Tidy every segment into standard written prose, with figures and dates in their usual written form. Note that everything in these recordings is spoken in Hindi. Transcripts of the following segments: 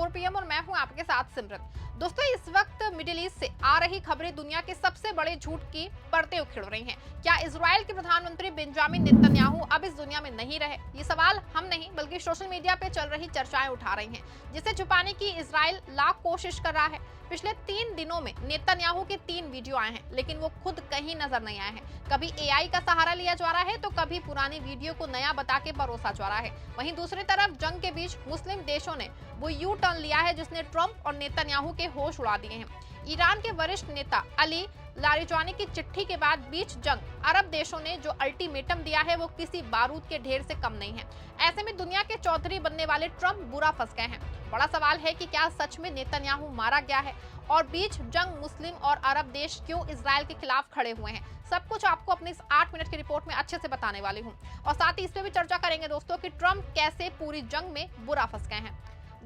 4 PM और मैं हूं आपके साथ सिमरन। दोस्तों, इस वक्त मिडिल ईस्ट से आ रही खबरें दुनिया के सबसे बड़े झूठ की परतें उखेड़ रही हैं। क्या इजराइल के प्रधानमंत्री बेंजामिन नेतन्याहू अब इस दुनिया में नहीं रहे? ये सवाल हम नहीं बल्कि सोशल मीडिया पे चल रही चर्चाएं उठा रही हैं, जिसे छुपाने की इजराइल लाख कोशिश कर रहा है। पिछले 3 दिनों में नेतन्याहू के 3 वीडियो आए हैं, लेकिन वो खुद कहीं नजर नहीं आए हैं। कभी एआई का सहारा लिया जा रहा है तो कभी पुरानी वीडियो को नया बता के परोसा जा रहा है। वहीं दूसरी तरफ जंग के बीच मुस्लिम देशों ने वो यू टर्न लिया है जिसने ट्रंप और नेतन्याहू के होश उड़ा दिए हैं। ईरान के वरिष्ठ नेता अली लारिजानी की चिट्ठी के बाद बीच जंग अरब देशों ने जो अल्टीमेटम दिया है वो किसी बारूद के ढेर से कम नहीं है। ऐसे में दुनिया के चौधरी बनने वाले ट्रंप बुरा फंस गए हैं। बड़ा सवाल है कि क्या सच में नेतन्याहू मारा गया है और बीच जंग मुस्लिम और अरब देश क्यों इजराइल के खिलाफ खड़े हुए हैं? सब कुछ आपको अपनी इस 8 मिनट की रिपोर्ट में अच्छे से बताने वाली हूँ और साथ ही इस पे भी चर्चा करेंगे दोस्तों कि ट्रंप कैसे पूरी जंग में बुरा फंस गए हैं।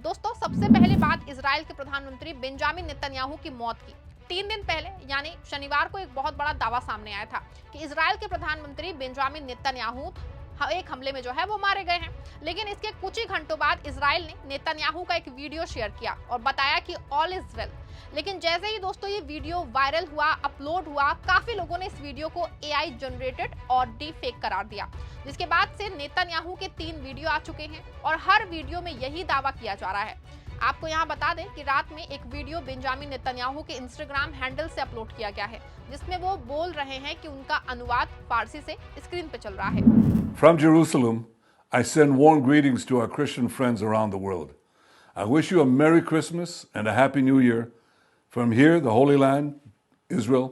दोस्तों, सबसे पहले बात इजराइल के प्रधानमंत्री बेंजामिन नेतन्याहू की मौत की। 3 दिन पहले यानी शनिवार को एक बहुत बड़ा दावा सामने आया था कि इजराइल के प्रधानमंत्री बेंजामिन नेतन्याहू एक हमले में जो है वो मारे गए हैं। लेकिन इसके कुछ ही घंटों बाद इजराइल ने नेतन्याहू का एक वीडियो शेयर किया और बताया कि ऑल इज वेल। लेकिन जैसे ही दोस्तों ये वीडियो वायरल हुआ, अपलोड हुआ, काफी लोगों ने इस वीडियो को एआई जनरेटेड और डीप फेक करार दिया, जिसके बाद से नेतन्याहू के 3 वीडियो आ चुके हैं और हर वीडियो में यही दावा किया जा रहा है। आपको यहाँ बता दें कि रात में एक वीडियो बेंजामिन नेतन्याहू के इंस्टाग्राम हैंडल से अपलोड किया गया है, जिसमें वो बोल रहे हैं कि उनका अनुवाद फारसी से स्क्रीन पे चल रहा है। From Jerusalem, I send warm greetings to our Christian friends around the world. I wish you a Merry Christmas and a Happy New Year. From here, the Holy Land, Israel,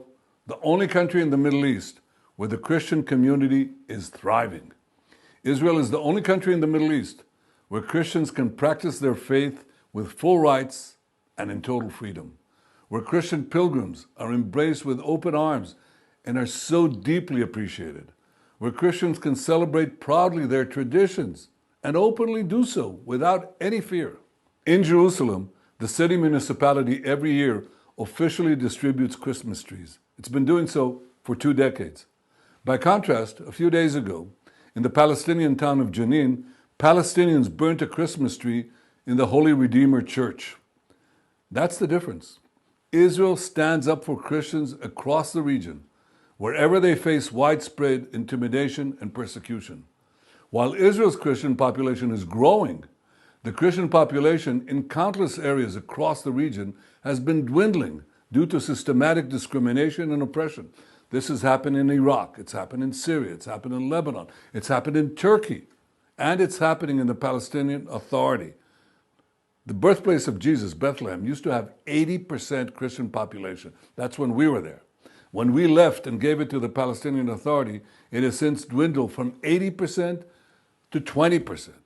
the only country in the Middle East where the Christian community is thriving. Israel is the only country in the Middle East where Christians can practice their faith with full rights and in total freedom, where Christian pilgrims are embraced with open arms and are so deeply appreciated, where Christians can celebrate proudly their traditions and openly do so without any fear. In Jerusalem, the city municipality every year officially distributes Christmas trees. It's been doing so for 2 decades. By contrast, a few days ago, in the Palestinian town of Jenin, Palestinians burnt a Christmas tree in the Holy Redeemer Church. That's the difference. Israel stands up for Christians across the region, wherever they face widespread intimidation and persecution. While Israel's Christian population is growing, the Christian population in countless areas across the region has been dwindling due to systematic discrimination and oppression. This has happened in Iraq, it's happened in Syria, it's happened in Lebanon, it's happened in Turkey, and it's happening in the Palestinian Authority. The birthplace of Jesus, Bethlehem, used to have 80% Christian population. That's when we were there. When we left and gave it to the Palestinian Authority, it has since dwindled from 80% to 20%.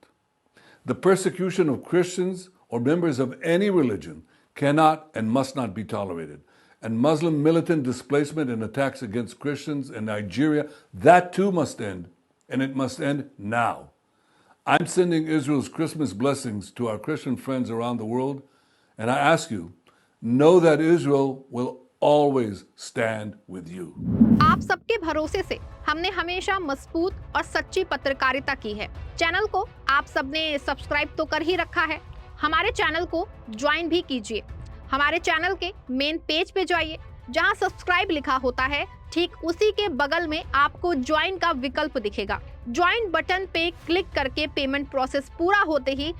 The persecution of Christians or members of any religion cannot and must not be tolerated. And Muslim militant displacement and attacks against Christians in Nigeria, that too must end, and it must end now. I'm sending Israel's Christmas blessings to our Christian friends around the world, and I ask you, know that Israel will always stand with you. आप सबके भरोसे से हमने हमेशा मजबूत और सच्ची पत्रकारिता की है। चैनल को आप सबने सब्सक्राइब तो कर ही रखा है, हमारे चैनल को ज्वाइन भी कीजिए। हमारे चैनल के मेन पेज पे जाइए, जहां सब्सक्राइब लिखा होता है ठीक उसी के बगल में आपको ज्वाइन का विकल्प दिखेगा। ज्वाइन बटन पे क्लिक करके पेमेंट प्रोसेस पूरा होते ही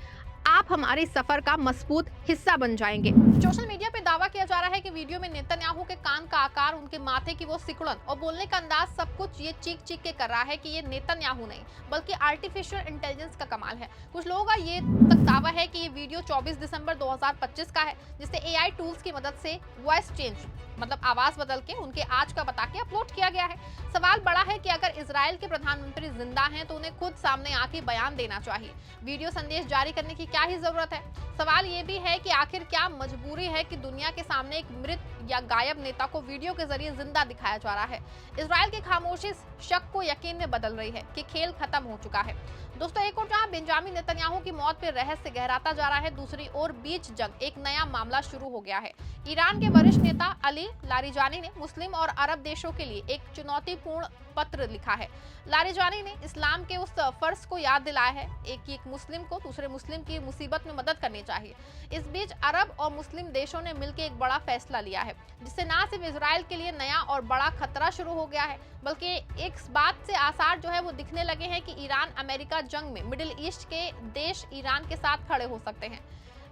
आप हमारे सफर का मजबूत हिस्सा बन जाएंगे। सोशल मीडिया पे दावा किया जा रहा है कि वीडियो में नेतन्याहू के कान का आकार, उनके माथे की वो सिकुड़न और बोलने का अंदाज सब कुछ ये चीख के कर रहा है कि ये नेतन्याहू नहीं बल्कि आर्टिफिशियल इंटेलिजेंस का कमाल है। कुछ लोगों का ये तक दावा है कि ये वीडियो 24 दिसंबर 2025 का है, जिसे एआई टूल्स की मदद से वॉइस चेंज मतलब आवाज बदल के उनके आज का बता के अपलोड किया गया है। सवाल बड़ा है कि अगर इजराइल के प्रधानमंत्री जिंदा हैं तो उन्हें खुद सामने आके बयान देना चाहिए। वीडियो संदेश जारी करने की क्या ही जरूरत है? सवाल ये भी है कि आखिर क्या मजबूरी है कि दुनिया के सामने एक मृत या गायब नेता को वीडियो के जरिए जिंदा दिखाया जा रहा है। इजराइल की खामोशी इस शक को यकीन में बदल रही है कि खेल खत्म हो चुका है। दोस्तों, एक और जहां बेंजामिन नेतन्याहू की मौत पर रहस्य गहराता जा रहा है, दूसरी ओर बीच जंग एक नया मामला शुरू हो गया है। ईरान के वरिष्ठ नेता अली लारिजानी ने मुस्लिम और अरब देशों के लिए एक चुनौतीपूर्ण पत्र लिखा है। लारिजानी ने इस्लाम के उस फर्ज को याद दिलाया है एक मुस्लिम को दूसरे मुस्लिम की मुसीबत में मदद करनी चाहिए। इस बीच अरब और मुस्लिम देशों ने मिलकर एक बड़ा फैसला लिया है, जिससे न सिर्फ इजराइल के लिए नया और बड़ा खतरा शुरू हो गया है, बल्कि एक बात से आसार जो है वो दिखने लगे हैं कि ईरान अमेरिका जंग में मिडिल ईस्ट के देश ईरान के साथ खड़े हो सकते हैं।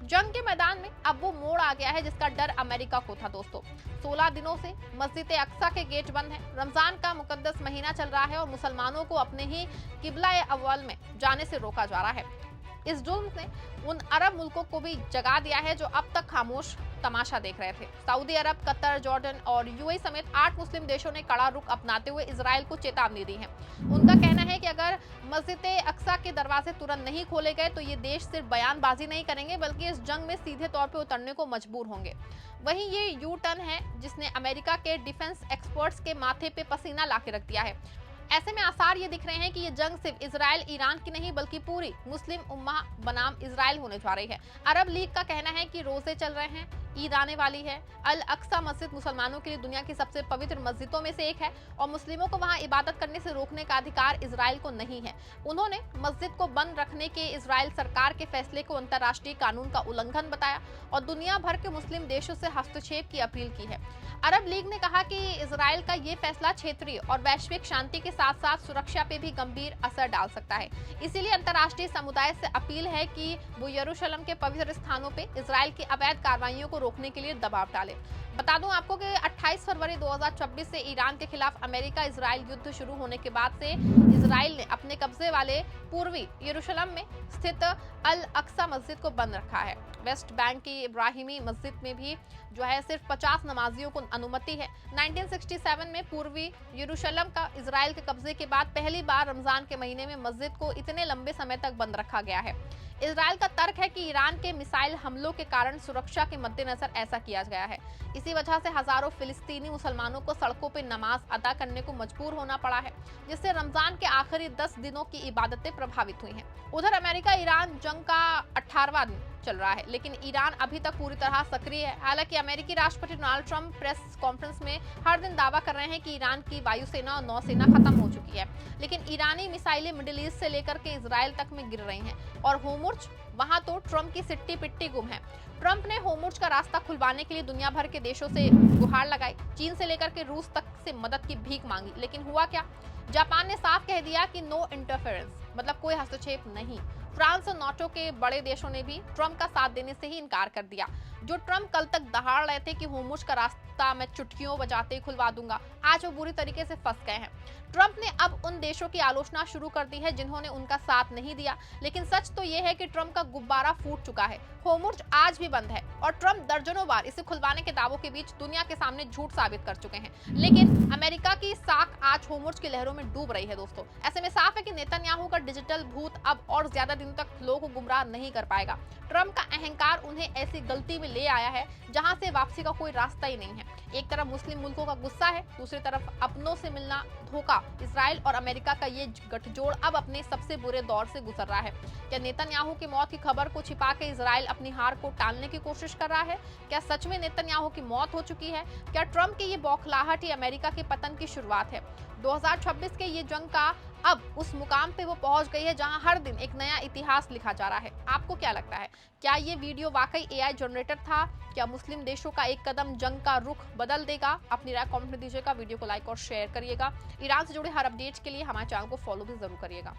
जंग के मैदान में अब वो मोड़ आ गया है जिसका डर अमेरिका को था। दोस्तों, 16 दिनों से मस्जिद अक्सा के गेट बंद हैं। रमजान का मुकद्दस महीना चल रहा है और मुसलमानों को अपने ही किबला अव्वल में जाने से रोका जा रहा है। इस जुल्म ने उन अरब मुल्कों को भी जगा दिया है जो अब तक खामोश तमाशा देख रहे थे। सऊदी अरब, कतर, जॉर्डन और यूएई समेत 8 मुस्लिम देशों ने कड़ा रुख अपनाते हुए इजराइल को चेतावनी दी है। उनका कहना है कि अगर मस्जिद अक्सा के दरवाजे तुरंत नहीं खोले गए तो ये देश सिर्फ बयानबाजी नहीं करेंगे बल्कि इस जंग में सीधे तौर पर उतरने को मजबूर होंगे। वहीं ये यू टर्न है जिसने अमेरिका के डिफेंस एक्सपर्ट्स के माथे पे पसीना ला के रख दिया है। ऐसे में आसार ये दिख रहे हैं कि ये जंग सिर्फ इजराइल ईरान की नहीं बल्कि पूरी मुस्लिम उम्मा बनाम इजराइल होने जा रही है। अरब लीग का कहना है कि रोजे चल रहे हैं, ईद आने वाली है। अल अक्सा मस्जिद मुसलमानों के लिए दुनिया की सबसे पवित्र मस्जिदों में से एक है और मुस्लिमों को वहां इबादत करने से रोकने का अधिकार इजराइल को नहीं है। उन्होंने मस्जिद को बंद रखने के इजराइल सरकार के फैसले को अंतर्राष्ट्रीय कानून का उल्लंघन बताया और दुनिया भर के मुस्लिम देशों से हस्तक्षेप की अपील की है। अरब लीग ने कहा कि इजराइल का ये फैसला क्षेत्रीय और वैश्विक शांति के साथ साथ सुरक्षा पे भी गंभीर असर डाल सकता है। इसीलिए अंतर्राष्ट्रीय समुदाय से अपील है कि वो यरूशलेम के पवित्र स्थानों पे इजराइल की अवैध कार्रवाइयों को रोकने के लिए दबाव डाले। बता दूं आपको कि 28 फरवरी 2024 से ईरान के खिलाफ अमेरिका इजराइल युद्ध शुरू होने के बाद से इजराइल ने अपने कब्जे वाले पूर्वी यरूशलेम में स्थित अल अक्सा मस्जिद को बंद रखा है। वेस्ट बैंक की इब्राहिमी मस्जिद में भी जो है सिर्फ 50 नमाजियों को अनुमति है। 1967 में पूर्वी यरूशलेम का इजराइल के कब्जे के बाद पहली बार रमजान के महीने में मस्जिद को इतने लंबे समय तक बंद रखा गया है। इजराइल का तर्क है कि ईरान के मिसाइल हमलों के कारण सुरक्षा के मद्देनजर ऐसा किया गया है। इसी वजह से हजारों फिलिस्तीनी मुसलमानों को सड़कों पर नमाज अदा करने को मजबूर होना पड़ा है, जिससे रमजान के आखिरी 10 दिनों की इबादतें प्रभावित हुई हैं। उधर अमेरिका ईरान जंग का 18वां दिन चल रहा है, लेकिन ईरान अभी तक पूरी तरह सक्रिय है। हालांकि अमेरिकी राष्ट्रपति डोनाल्ड ट्रंप प्रेस कॉन्फ्रेंस में हर दिन दावा कर रहे हैं कि ईरान की वायुसेना और नौसेना खत्म हो चुकी है, लेकिन ईरानी मिसाइलें मिडिल ईस्ट से लेकर के इजराइल तक में गिर रही हैं और होर्मुज वहां तो ट्रंप की सिट्टी पिट्टी गुम है। ट्रंप ने होर्मुज का रास्ता खुलवाने के लिए दुनिया भर के देशों से गुहार लगाई, चीन से लेकर के रूस तक से मदद की भीख मांगी, लेकिन हुआ क्या? जापान ने साफ कह दिया कि नो इंटरफेरेंस, मतलब कोई हस्तक्षेप नहीं। फ्रांस और नाटो के बड़े देशों ने भी ट्रंप का साथ देने से ही इनकार कर दिया। जो ट्रंप कल तक दहाड़ रहे थे कि होर्मुज का रास्ता मैं चुटकियों बजाते ही खुलवा दूंगा, आज वो बुरी तरीके से फंस गए हैं। ट्रंप ने अब उन देशों की आलोचना शुरू कर दी है जिन्होंने उनका साथ नहीं दिया, लेकिन सच तो ये है कि ट्रंप का गुब्बारा फूट चुका है। होर्मुज आज भी बंद है और ट्रंप दर्जनों बार इसे खुलवाने के दावों के बीच दुनिया के सामने झूठ साबित कर चुके हैं, लेकिन अमेरिका की साख आज होर्मुज की लहरों में डूब रही है। दोस्तों, ऐसे में साफ है कि नेतन्याहू का डिजिटल भूत अब और ज्यादा दिन तक लोगों को गुमराह नहीं कर पाएगा। ट्रंप का अहंकार उन्हें ऐसी गलती में ले आया है जहां से वापसी का कोई रास्ता ही नहीं है। एक तरफ मुस्लिम मुल्कों का गुस्सा है, दूसरी तरफ अपनों से मिलना धोखा। इजराइल और अमेरिका का ये गठजोड़ अब अपने सबसे बुरे दौर से गुजर रहा है। क्या नेतन्याहू की मौत की खबर को छिपा के इजराइल अपनी हार को टालने की कोशिश कर रहा है? क्या सच में नेतन्याहू की मौत हो चुकी है? क्या ट्रंप की ये बौखलाहट ही अमेरिका के पतन की शुरुआत है? 2026 के ये जंग का अब उस मुकाम पे वो पहुंच गई है जहां हर दिन एक नया इतिहास लिखा जा रहा है। आपको क्या लगता है? क्या ये वीडियो वाकई एआई जनरेटर था? क्या मुस्लिम देशों का एक कदम जंग का रुख बदल देगा? अपनी राय कमेंट में दीजिएगा, वीडियो को लाइक और शेयर करिएगा। ईरान से जुड़े हर अपडेट्स के लिए हमारे चैनल को फॉलो भी जरूर करिएगा।